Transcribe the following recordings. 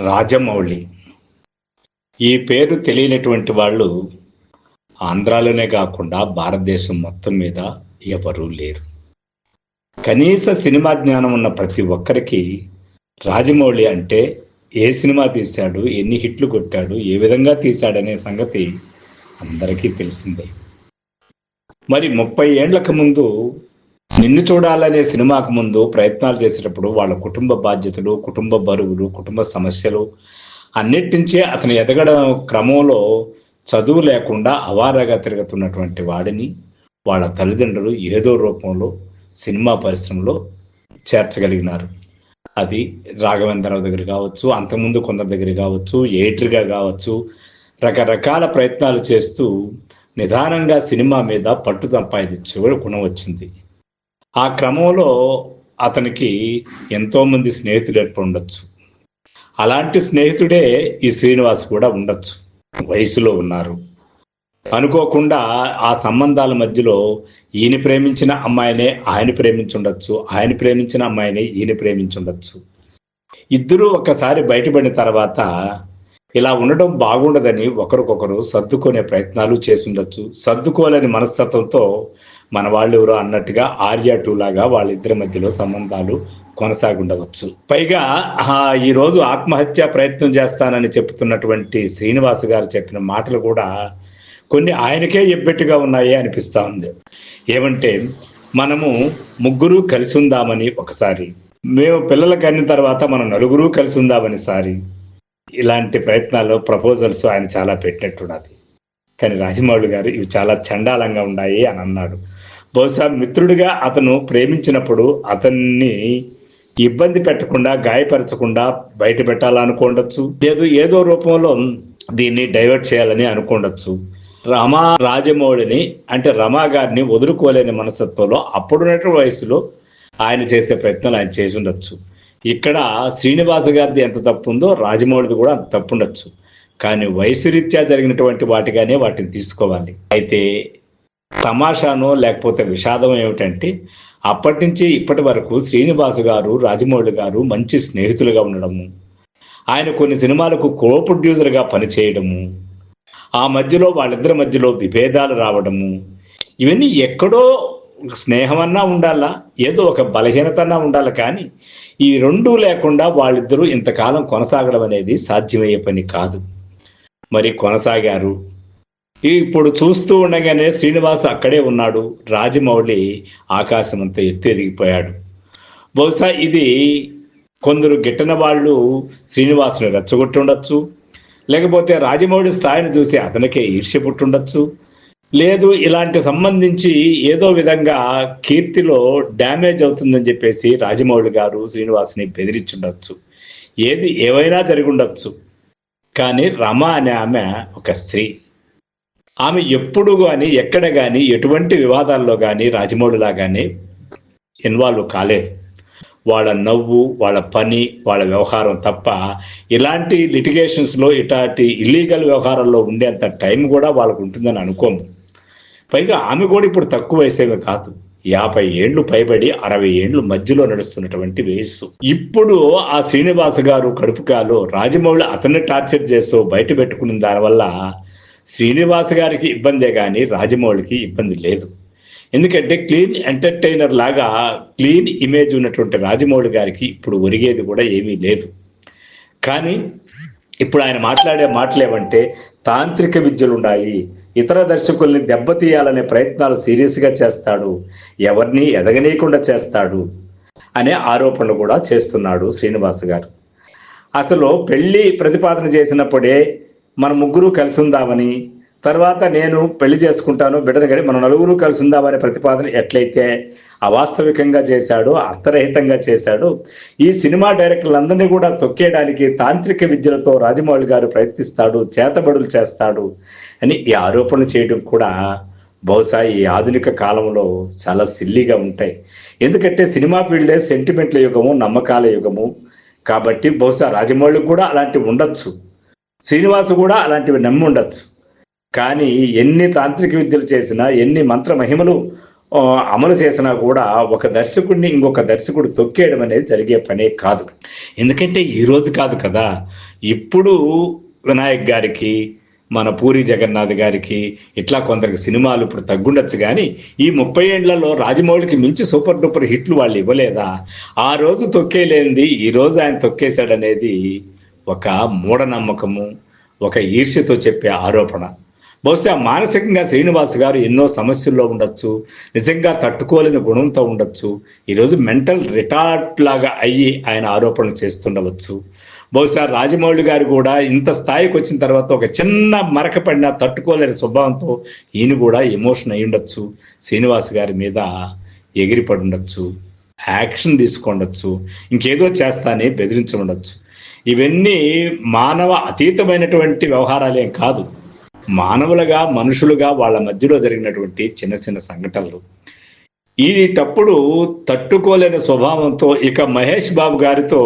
రాజమౌళి. ఈ పేరు తెలియనటువంటి వాళ్ళు ఆంధ్రాలోనే కాకుండా భారతదేశం మొత్తం మీద ఎవరూ లేరు. కనీస సినిమా జ్ఞానం ఉన్న ప్రతి ఒక్కరికి రాజమౌళి అంటే ఏ సినిమా తీశాడు, ఎన్ని హిట్లు కొట్టాడు, ఏ విధంగా తీశాడనే సంగతి అందరికీ తెలిసిందే. మరి 30 ఏండ్లకు ముందు నిన్ను చూడాలనే సినిమాకు ముందు ప్రయత్నాలు చేసేటప్పుడు వాళ్ళ కుటుంబ బాధ్యతలు, కుటుంబ బరువులు, కుటుంబ సమస్యలు అన్నిటించే అతను ఎదగడం క్రమంలో చదువు లేకుండా అవారాగా తిరుగుతున్నటువంటి వాడిని వాళ్ళ తల్లిదండ్రులు ఏదో రూపంలో సినిమా పరిశ్రమలో చేర్చగలిగినారు. అది రాఘవేంద్రరావు దగ్గర కావచ్చు, అంతకుముందు కొందరి దగ్గర కావచ్చు, ఎడిటర్గా కావచ్చు, రకరకాల ప్రయత్నాలు చేస్తూ నిదానంగా సినిమా మీద పట్టు సంపాదించే గుణం వచ్చింది. ఆ క్రమంలో అతనికి ఎంతోమంది స్నేహితులు ఏర్పడి ఉండొచ్చు. అలాంటి స్నేహితుడే ఈ శ్రీనివాస్ కూడా ఉండొచ్చు. వయసులో ఉన్నారు, అనుకోకుండా ఆ సంబంధాల మధ్యలో ఈయన ప్రేమించిన అమ్మాయినే ఆయన ప్రేమించుండొచ్చు, ఆయన ప్రేమించిన అమ్మాయినే ఈయన ప్రేమించుండొచ్చు. ఇద్దరూ ఒక్కసారి బయటపడిన తర్వాత ఇలా ఉండడం బాగుండదని ఒకరికొకరు సర్దుకునే ప్రయత్నాలు చేసుండొచ్చు. సర్దుకోలేని మనస్తత్వంతో మన వాళ్ళు ఎవరో అన్నట్టుగా ఆర్య 2 లాగా వాళ్ళిద్దరి మధ్యలో సంబంధాలు కొనసాగుండవచ్చు. పైగా ఈరోజు ఆత్మహత్య ప్రయత్నం చేస్తానని చెప్తున్నటువంటి శ్రీనివాస్ గారు చెప్పిన మాటలు కూడా కొన్ని ఆయనకే ఎబ్బెట్టుగా ఉన్నాయి అనిపిస్తూ ఉంది. ఏమంటే, మనము ముగ్గురు కలిసి ఉందామని ఒకసారి, మేము పిల్లలు కన్న తర్వాత మనం నలుగురు కలిసి ఉందామని సారి, ఇలాంటి ప్రయత్నాలు, ప్రపోజల్స్ ఆయన చాలా పెట్టినట్టున్నది. కానీ రాజమౌళి గారు ఇవి చాలా చండాలంగా ఉన్నాయి అని అన్నాడు. బహుశా మిత్రుడిగా అతను ప్రేమించినప్పుడు అతన్ని ఇబ్బంది పెట్టకుండా, గాయపరచకుండా బయట పెట్టాలనుకోండొచ్చు, ఏదో రూపంలో దీన్ని డైవర్ట్ చేయాలని అనుకోండొచ్చు. రమా రాజమౌళిని అంటే రమా గారిని వదులుకోలేని మనస్తత్వంలో అప్పుడున్నటువంటి వయసులో ఆయన చేసే ప్రయత్నాలు ఆయన చేసి ఉండొచ్చు. ఇక్కడ శ్రీనివాస గారిది ఎంత తప్పు ఉందో రాజమౌళిది కూడా అంత తప్పు ఉండొచ్చు. కానీ వయసు రీత్యా జరిగినటువంటి వాటిగానే వాటిని తీసుకోవాలి. అయితే తమాషానో లేకపోతే విషాదం ఏమిటంటే, అప్పటి నుంచి ఇప్పటి వరకు శ్రీనివాస్ గారు, రాజమౌళి గారు మంచి స్నేహితులుగా ఉండడము, ఆయన కొన్ని సినిమాలకు కో ప్రొడ్యూసర్గా పనిచేయడము, ఆ మధ్యలో వాళ్ళిద్దరి మధ్యలో విభేదాలు రావడము, ఇవన్నీ ఎక్కడో స్నేహమన్నా ఉండాలా, ఏదో ఒక బలహీనతన్నా ఉండాలి. కానీ ఈ రెండూ లేకుండా వాళ్ళిద్దరూ ఇంతకాలం కొనసాగడం అనేది సాధ్యమయ్యే పని కాదు. మరి కొనసాగారు. ఇప్పుడు చూస్తూ ఉండగానే శ్రీనివాస్ అక్కడే ఉన్నాడు, రాజమౌళి ఆకాశం అంతా ఎత్తు ఎదిగిపోయాడు. బహుశా ఇది కొందరు గిట్టన వాళ్ళు శ్రీనివాసుని రెచ్చగొట్టి ఉండొచ్చు, లేకపోతే రాజమౌళి స్థాయిని చూసి అతనికే ఈర్ష్య పుట్టుండొచ్చు, లేదు ఇలాంటి సంబంధించి ఏదో విధంగా కీర్తిలో డ్యామేజ్ అవుతుందని చెప్పేసి రాజమౌళి గారు శ్రీనివాస్ని బెదిరించుండొచ్చు. ఏది ఏవైనా జరిగి ఉండొచ్చు. కానీ రమ అనే ఆమె ఒక స్త్రీ. ఆమె ఎప్పుడు కానీ, ఎక్కడ కానీ, ఎటువంటి వివాదాల్లో కానీ రాజమౌళిలాగానే ఇన్వాల్వ్ కాలేదు. వాళ్ళ నవ్వు, వాళ్ళ పని, వాళ్ళ వ్యవహారం తప్ప ఇలాంటి లిటిగేషన్స్లో, ఇలాంటి ఇల్లీగల్ వ్యవహారాల్లో ఉండేంత టైం కూడా వాళ్ళకు ఉంటుందని అనుకోము. పైగా ఆమె కూడా ఇప్పుడు తక్కువ వయసేవి కాదు, 50 ఏండ్లు పైబడి 60 ఏండ్లు మధ్యలో నడుస్తున్నటువంటి వయస్సు. ఇప్పుడు ఆ శ్రీనివాస్ గారు కడుపుకాలో రాజమౌళి అతన్ని టార్చర్ చేస్తూ బయట పెట్టుకున్న దానివల్ల శ్రీనివాస్ గారికి ఇబ్బందే కానీ రాజమౌళికి ఇబ్బంది లేదు. ఎందుకంటే క్లీన్ ఎంటర్టైనర్ లాగా క్లీన్ ఇమేజ్ ఉన్నటువంటి రాజమౌళి గారికి ఇప్పుడు ఒరిగేది కూడా ఏమీ లేదు. కానీ ఇప్పుడు ఆయన మాట్లాడే మాటలేమంటే తాంత్రిక విద్యలు ఉన్నాయి, ఇతర దర్శకుల్ని దెబ్బతీయాలనే ప్రయత్నాలు సీరియస్గా చేస్తాడు, ఎవరిని ఎదగనీయకుండా చేస్తాడు అనే ఆరోపణలు కూడా చేస్తున్నాడు శ్రీనివాస్ గారు. అసలు పెళ్లి ప్రతిపాదన చేసినప్పుడే మన ముగ్గురు కలిసి ఉందామని, తర్వాత నేను పెళ్లి చేసుకుంటాను బిడ్డను కానీ మనం నలుగురు కలిసి ఉందామనే ప్రతిపాదన ఎట్లయితే అవాస్తవికంగా చేశాడో, అర్థరహితంగా చేశాడో, ఈ సినిమా డైరెక్టర్లందరినీ కూడా తొక్కేయడానికి తాంత్రిక విద్యలతో రాజమౌళి గారు ప్రయత్నిస్తాడు, చేతబడులు చేస్తాడు అని ఈ ఆరోపణలు చేయడం కూడా బహుశా ఈ ఆధునిక కాలంలో చాలా సిల్లీగా ఉంటాయి. ఎందుకంటే సినిమా ఫీల్డే సెంటిమెంట్ల యుగము, నమ్మకాల యుగము. కాబట్టి బహుశా రాజమౌళికి కూడా అలాంటివి ఉండొచ్చు, శ్రీనివాసు కూడా అలాంటివి నమ్మి ఉండొచ్చు. కానీ ఎన్ని తాంత్రిక విద్యలు చేసినా, ఎన్ని మంత్ర మహిమలు అమలు చేసినా కూడా ఒక దర్శకుడిని ఇంకొక దర్శకుడు తొక్కేయడం అనేది జరిగే పనే కాదు. ఎందుకంటే ఈ రోజు కాదు కదా! ఇప్పుడు వినాయక్ గారికి, మన పూరి జగన్నాథ్ గారికి ఇట్లా కొందరికి సినిమాలు ఇప్పుడు తగ్గుండొచ్చు గానీ, ఈ 30 ఏండ్లలో రాజమౌళికి మించి సూపర్ డూపర్ హిట్లు వాళ్ళు ఇవ్వలేదా? ఆ రోజు తొక్కేయలేనిది ఈ రోజు ఆయన తొక్కేసాడనేది ఒక మూఢనమ్మకము, ఒక ఈర్ష్యతో చెప్పే ఆరోపణ. బహుశా మానసికంగా శ్రీనివాస్ గారు ఎన్నో సమస్యల్లో ఉండొచ్చు. నిజంగా తట్టుకోలేని గుణంతో ఉండొచ్చు. ఈరోజు మెంటల్ రిటార్డ్ లాగా అయ్యి ఆయన ఆరోపణలు చేస్తుండవచ్చు. బహుశా రాజమౌళి గారు కూడా ఇంత స్థాయికి వచ్చిన తర్వాత ఒక చిన్న మరక పడిన తట్టుకోలేని స్వభావంతో ఈయన కూడా ఎమోషన్ అయి ఉండొచ్చు. శ్రీనివాస్ గారి మీద ఎగిరిపడి ఉండొచ్చు, యాక్షన్ తీసుకుండొచ్చు, ఇంకేదో చేస్తానే బెదిరించఉండొచ్చు. ఇవన్నీ మానవ అతీతమైనటువంటి వ్యవహారాలేం కాదు. మానవులుగా, మనుషులుగా వాళ్ళ మధ్యలో జరిగినటువంటి చిన్న చిన్న సంఘటనలు. ఇది తప్పుడు తట్టుకోలేని స్వభావంతో ఇక మహేష్ బాబు గారితో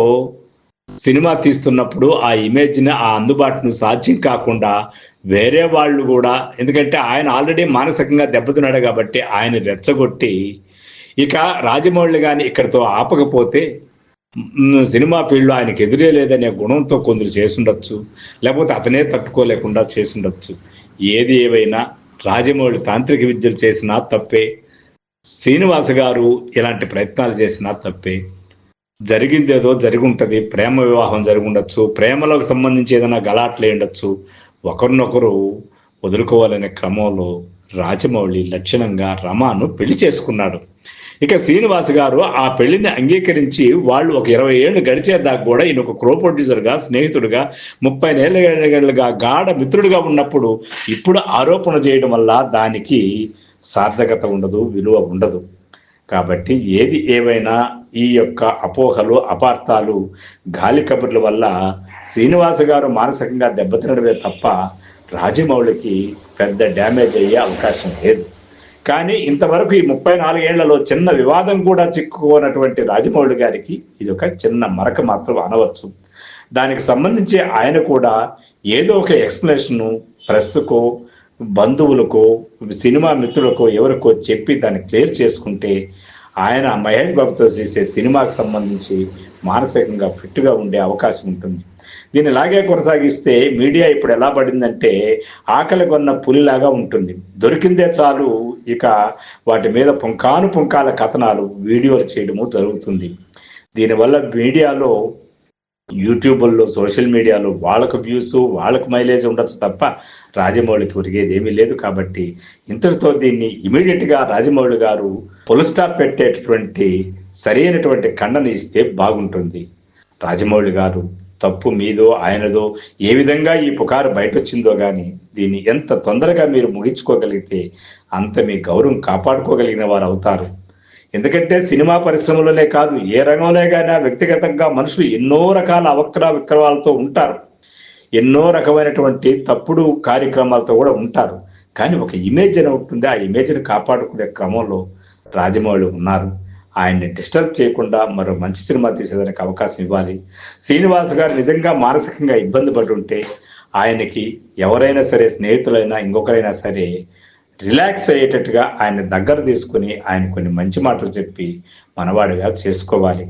సినిమా తీస్తున్నప్పుడు ఆ ఇమేజ్‌ని, ఆ అందుబాటును సాధ్యం కాకుండా వేరే వాళ్ళు గూడా, ఎందుకంటే ఆయన ఆల్రెడీ మానసికంగా దెబ్బతిన్నాడు గాబట్టి ఆయన్ని రెచ్చగొట్టి, ఇక రాజమౌళి గారిని ఇక్కడితో ఆపకపోతే సినిమా ఫీల్డ్‌లో ఆయనకి ఎదురే లేదనే గుణంతో కొందరు చేసుండొచ్చు. లేకపోతే అతనే తట్టుకోలేకుండా చేసుండొచ్చు. ఏది ఏవైనా రాజమౌళి తాంత్రిక విద్యలు చేసినా తప్పే. శ్రీనివాస్ గారు ఇలాంటి ప్రయత్నాలు చేసినా తప్పే. జరిగిందేదో జరిగుంటది. ప్రేమ వివాహం జరిగుండొచ్చు. ప్రేమలకు సంబంధించి ఏదైనా గలాట్లయ్యుండొచ్చు. ఒకరినొకరు వదులుకోవాలనే క్రమంలో రాజమౌళి లక్షణంగా రమాను పెళ్లి చేసుకున్నాడు. ఇక శ్రీనివాస్ గారు ఆ పెళ్లిని అంగీకరించి వాళ్ళు ఒక 20 ఏళ్ళు గడిచేదాకా కూడా ఈయన ఒక కో ప్రొడ్యూసర్‌గా, స్నేహితుడిగా, 30 ఏళ్లుగా గాఢ మిత్రుడిగా ఉన్నప్పుడు ఇప్పుడు ఆరోపణ చేయడం వల్ల దానికి సార్థకత ఉండదు, విలువ ఉండదు. కాబట్టి ఏది ఏవైనా ఈ యొక్క అపోహలు, అపార్థాలు, గాలి కబుర్ల వల్ల శ్రీనివాస్ గారు మానసికంగా దెబ్బతినడమే తప్ప రాజమౌళికి పెద్ద డ్యామేజ్ అయ్యే అవకాశం లేదు. కానీ ఇంతవరకు ఈ 34 ఏళ్లలో చిన్న వివాదం కూడా చిక్కుకోనటువంటి రాజమౌళి గారికి ఇదొక చిన్న మరక మాత్రం అనవచ్చు. దానికి సంబంధించి ఆయన కూడా ఏదో ఒక ఎక్స్‌ప్లనేషను ప్రెస్‌కో, బంధువులకో, సినిమా మిత్రులకో ఎవరికో చెప్పి దాన్ని క్లియర్ చేసుకుంటే ఆయన మహేష్ బాబుతో చేసే సినిమాకి సంబంధించి మానసికంగా ఫిట్‌గా ఉండే అవకాశం ఉంటుంది. దీన్ని ఇలాగే కొనసాగిస్తే మీడియా ఇప్పుడు ఎలా పడిందంటే ఆకలి కొన్న పులిలాగా ఉంటుంది. దొరికిందే చాలు ఇక వాటి మీద పుంకాను పుంకాల కథనాలు, వీడియోలు చేయడము జరుగుతుంది. దీనివల్ల మీడియాలో, యూట్యూబుల్లో, సోషల్ మీడియాలో వాళ్ళకు వ్యూస్, వాళ్ళకు మైలేజ్ ఉండొచ్చు తప్ప రాజమౌళికి ఒరిగేది ఏమీ లేదు. కాబట్టి ఇంతటితో దీన్ని ఇమీడియట్‌గా రాజమౌళి గారు ఫుల్ స్టాప్ పెట్టేటటువంటి సరైనటువంటి ఖండన ఇస్తే బాగుంటుంది. రాజమౌళి గారు తప్పు మీదో, ఆయనదో, ఏ విధంగా ఈ పుకారు బయటొచ్చిందో గానీ దీన్ని ఎంత తొందరగా మీరు ముగించుకోగలిగితే అంత మీ గౌరవం కాపాడుకోగలిగిన వారు అవుతారు. ఎందుకంటే సినిమా పరిశ్రమలోనే కాదు, ఏ రంగంలోనైనా వ్యక్తిగతంగా మనుషులు ఎన్నో రకాల విక్రమాలతో ఉంటారు. ఎన్నో రకమైనటువంటి తప్పుడు కార్యక్రమాలతో కూడా ఉంటారు. కానీ ఒక ఇమేజ్ అని ఉంటుంది. ఆ ఇమేజ్‌ని కాపాడుకునే క్రమంలో రాజమౌళి ఉన్నారు. ఆయన్ని డిస్టర్బ్ చేయకుండా మరో మంచి సినిమా తీసేదానికి అవకాశం ఇవ్వాలి. శ్రీనివాస్ గారు నిజంగా మానసికంగా ఇబ్బంది పడి ఉంటే ఆయనకి ఎవరైనా సరే, స్నేహితులైనా ఇంకొకరైనా సరే రిలాక్స్ అయ్యేటట్టుగా ఆయన్ని దగ్గర తీసుకొని ఆయన కొన్ని మంచి మాటలు చెప్పి మనవాడిగా చేసుకోవాలి.